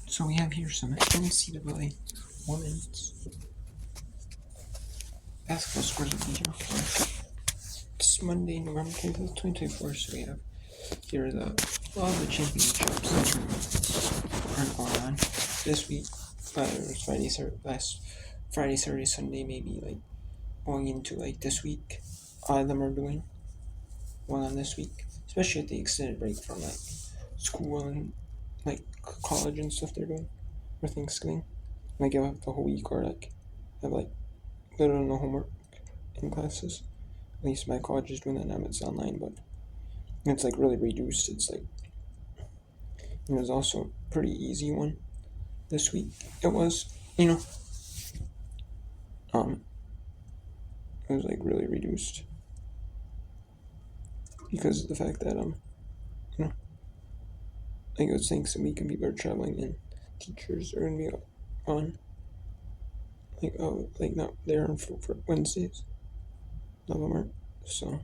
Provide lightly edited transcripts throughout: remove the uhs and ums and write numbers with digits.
So we have here some NCAA women's basketball scores of the year for it's Monday, November 25th, 2024. So we have here all the championships and tournaments are going on this week. Last Friday, Saturday, Sunday, maybe like going into like this week. All of them are doing well on this week, especially at the extended break from like school and like college and stuff they're doing for Thanksgiving. Like you have the whole week or like have like little no homework in classes. At least my college is doing that now. It's online, but it's like really reduced. It's like it was also a pretty easy one this week. It was, um, it was like really reduced because of the fact that like it was Thanksgiving week and people are traveling and teachers are gonna be on like not there on for Wednesdays. None of them aren't. So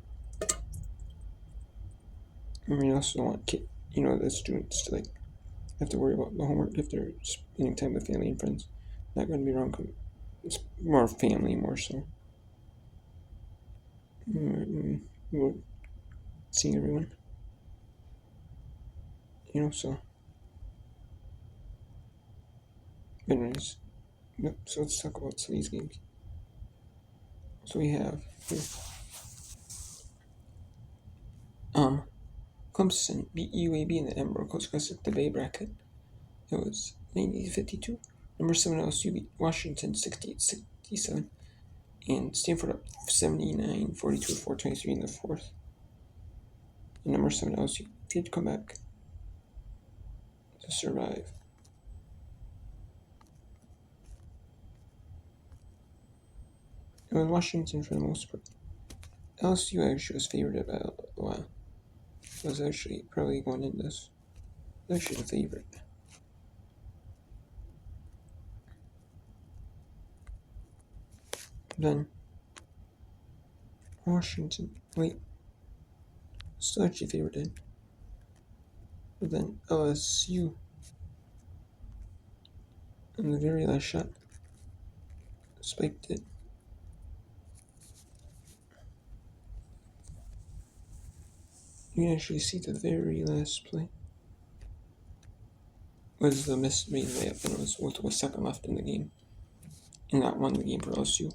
I mean, I also don't want the students to like have to worry about the homework if they're spending time with family and friends. Not going to be wrong. It's more family, more so. We're seeing everyone. So. Anyways, so let's talk about some of these games. So we have here. Clemson beat UAB in the Emerald Coast Classic, the Bay bracket. It was 90-52. Number 7 LSU beat Washington 68-67. And Stanford up 79-42 with 4:23 in the fourth. And number 7 LSU did come back to survive. It was Washington for the most part. LSU actually was favored by a while. It was actually probably going in this. It was actually the favorite. Then Washington, still actually favored it. But then LSU, in the very last shot, spiked it. You can actually see the very last play was the missed made layup, and it was with a second left in the game, and that won the game for LSU.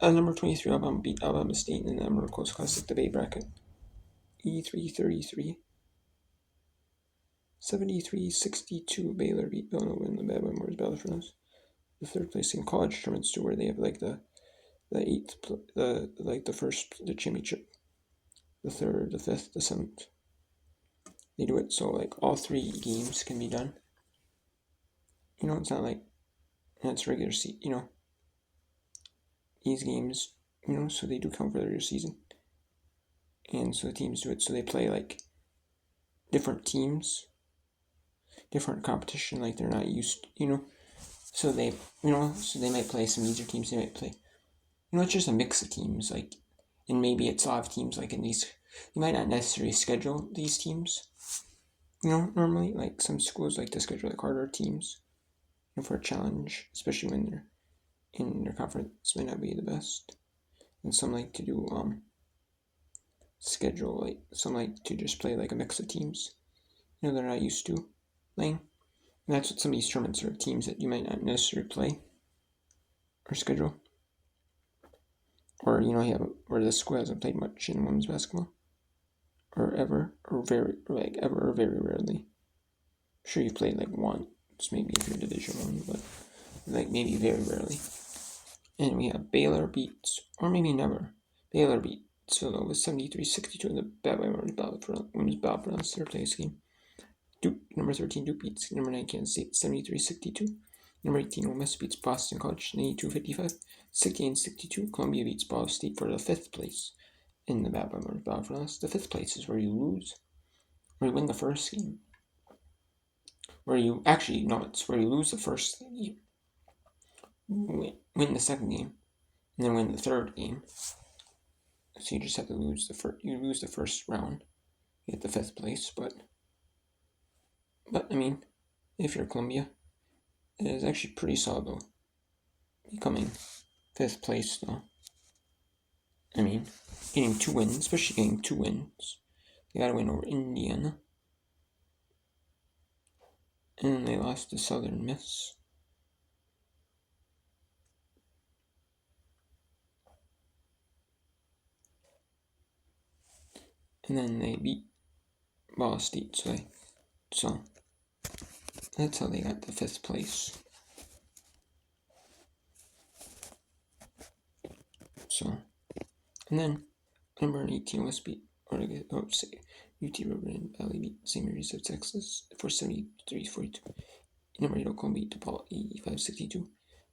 Number 23, Alabama beat Alabama State in the Emerald Coast Classic, the Bay bracket. E3-33. 73-62, Baylor beat Villanova in the Bad Memories Battlefronts. The third place in college tournaments too, where they have like the championship, the third, the fifth, the seventh. They do it so like all 3 games can be done. It's not like it's regular season. These games, so they do count for the regular season. And so the teams do it so they play like different teams, different competition, like they're not used, so they might play some easier teams, they might play, it's just a mix of teams, like, and maybe it's a lot of teams, like in these, you might not necessarily schedule these teams, normally, like some schools like to schedule like harder teams, for a challenge, especially when they're in their conference, might not be the best, and some like to do, schedule, like, some like to just play like a mix of teams, they're not used to playing. And that's what some of these tournaments are, teams that you might not necessarily play or schedule. Or, or the school hasn't played much in women's basketball. Or very rarely. I'm sure you've played like once, maybe if you're Division 1, but like maybe very rarely. And we have Baylor beats, or maybe never. Baylor beats Villanova 73-62 in the Bad Memories Women's Battlefronts third place game. Duke, number 13, Duke beats number 9, Kansas State 73-62. Number 18, Ole Miss beats Boston College 92-55. 68-62, Columbia beats Ball State for the 5th place in the Bad Memories Battlefronts. The 5th place is where you lose, where you win the first game. It's where you lose the first game, win the second game, and then win the third game. So you just have to lose the first round, you get the 5th place, but I mean, if you're Columbia. It is actually pretty solid though. Becoming 5th place though. I mean, getting 2 wins, especially getting 2 wins. They got a win over Indiana. And they lost to Southern Miss. And then they beat Ball State, so that's how they got the 5th place. So, and then number 18 West beat, UT River Valley beat St. Mary's of Texas for 73-42. Number 8 Oklahoma beat DePaul 85-62,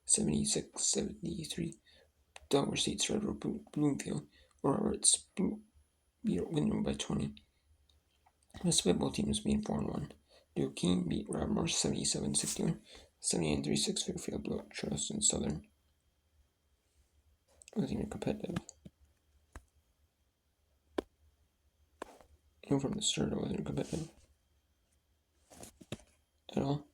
76-73. Delaware State's Red Road Bloomfield, or Roberts beat Windham by 20. The football team was being 4-1. Duquesne beat Rob Morse 77-61, 79-36. Fairfield blew out Charleston Southern. It wasn't even competitive. Even from the start, it wasn't competitive at all.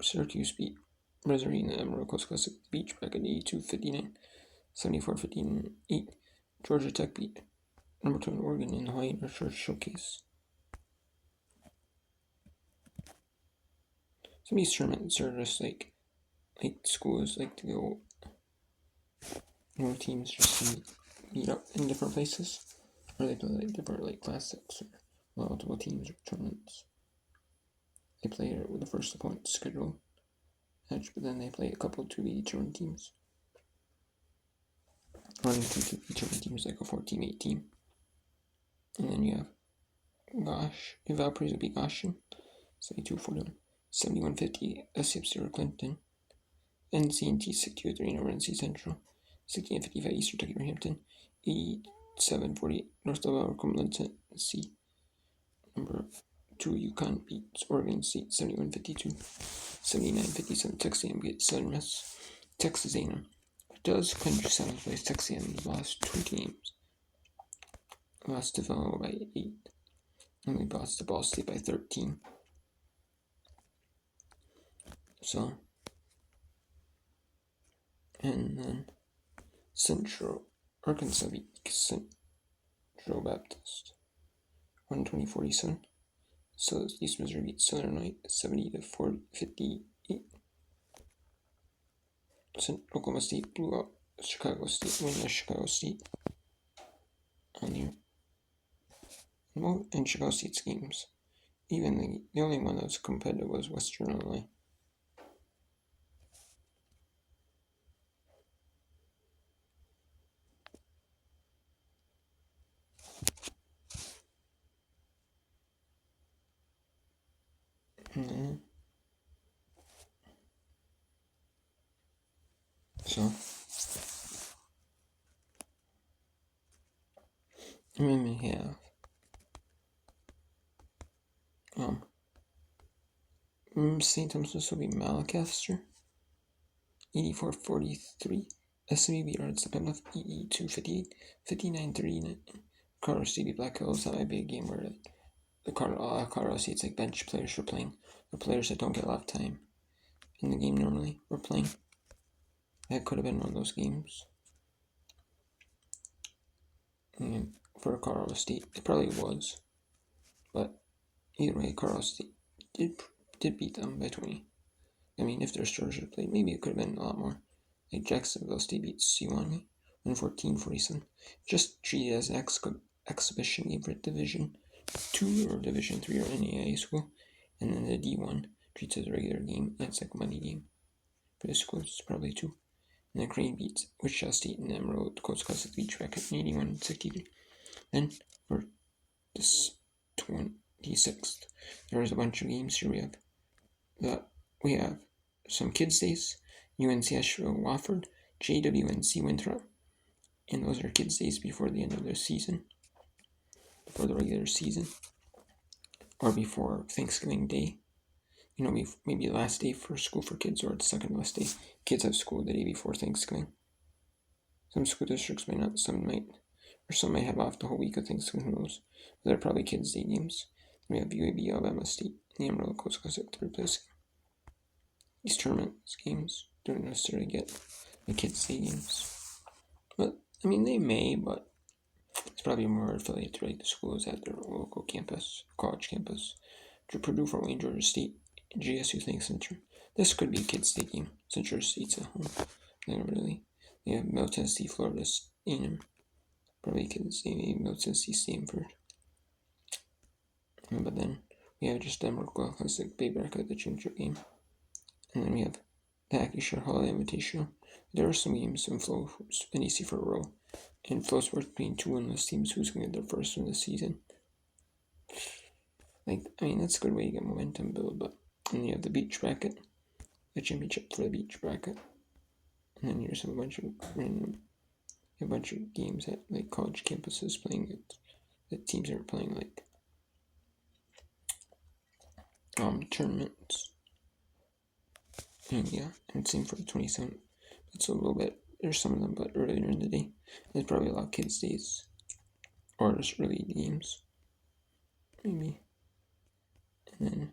Syracuse beat Missouri in the Emerald Coast Classic Beach back in 82-59, 74-58. Georgia Tech beat number 2 in Oregon in the Hawaii North Showcase. Some of these tournaments are just like schools like to go, teams just to meet up in different places, or they play like different classics or multiple teams or tournaments. They play it with the first opponent schedule match, but then they play a couple 2v each teams. Running 2 each teams like a 4-team, 8-team. And then you have Valparaiso beat Goshen 72-41, 71-50 SCFC Clinton, NCNT 62-3 over NC Central, 68-55 Eastern Kentucky Hampton, 87-48 North Alabama Cumberland Tennessee. Number 2 UConn beats Oregon State 71-52, 79-57 Texas A&M beats Southern Miss. Texas A&M does clinch 7th place. Texas A&M lost 2 games. Lost to Villanova by 8, and they lost to Ball State by 13. So, and then Central Arkansas beat Central Baptist 120-47. So East Missouri beat Southern Knight 70-58. Oklahoma State blew out Chicago State, winless Chicago State on here. In Chicago State's games, even the only one that was competitive was Western Illinois. So, and then we have St. Thomas will be Malacaster 84-43. SMU beat Arts Penleth 82-58, 59-39. Colorado State beat Black Hills. That might be a game where the Colorado State's like bench players are playing, or players that don't get a lot of time in the game normally were playing. That could have been one of those games. And for Colorado State, it probably was. But either way, Colorado State did beat them by 20. I mean, if their starters had played, maybe it could have been a lot more. Like Jacksonville State beat Sewanee 114-47. Just treated as an exhibition game for Division 2 or Division 3 or NCAA school. And then the D1 treats as a regular game. And it's like a money game for the schools, probably 2. And then Crane beats Wichita State in the Emerald Coast Classic Beach back at 81-63. Then for this 26th, there is a bunch of games here. We have some Kids Days, UNC Asheville Wofford, JWNC Winthrop, and those are Kids Days before the end of their season, before the regular season, or before Thanksgiving Day. Maybe the last day for school for kids, or the second last day. Kids have school the day before Thanksgiving. Some school districts may not, some might have off the whole week of Thanksgiving. Who knows? But they're probably Kids Day games. We have UAB Alabama State the Amarillo Coast Classic third place. These tournaments games don't necessarily get the kids' day games, but I mean they may, but it's probably more affiliated to the schools at their local campus, college campus. To Purdue, Fort Wayne, Georgia State, GSU Think Center. This could be a kids' day game since Georgia State's at home. Not really. They have Middle Tennessee, Florida State, probably kids' day, maybe Middle Tennessee, Stanford. But then we have just America Classic Bay Bracket, the championship game. And then we have the Acrisure Holiday Invitational. There are some games in Flow and EC for a row. And Flow Sports between two winless teams who's going to get their first win this season. That's a good way to get momentum build, but and then you have the beach bracket, the championship for the beach bracket. And then here's a bunch of games at like college campuses playing it. The teams are playing like tournaments. And yeah, and same for the 27th. It's a little bit, there's some of them, but earlier in the day. There's probably a lot of kids' days. Or just early games. Maybe. And then,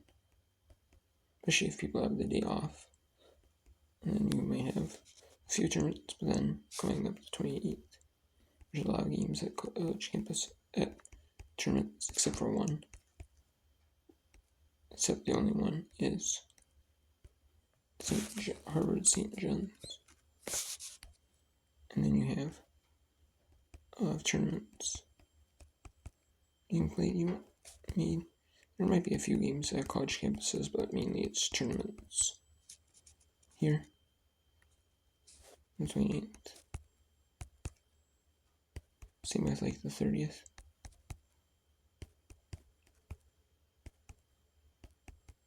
especially if people have the day off. And then you may have a few tournaments, but then going up to 28th, there's a lot of games at college campus at tournaments, except for one. Except the only one is Harvard St. John's. And then you have a lot of tournaments being played. There might be a few games at college campuses, but mainly it's tournaments. Here, the 28th. Same with like the 30th.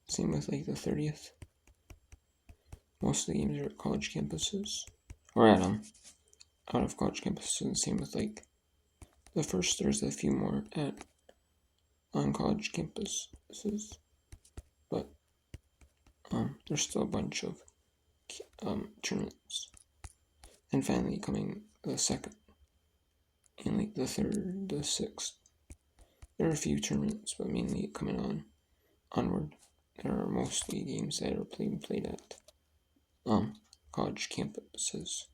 Same with like the 30th. Most of the games are at college campuses. Or at out of college campuses. Same with like the first. There's a few more on college campuses. But there's still a bunch of tournaments. And finally coming the second. And like the third, the 6th. There are a few tournaments, but mainly coming onward. There are mostly games that are played at college campuses.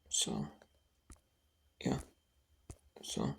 So yeah. So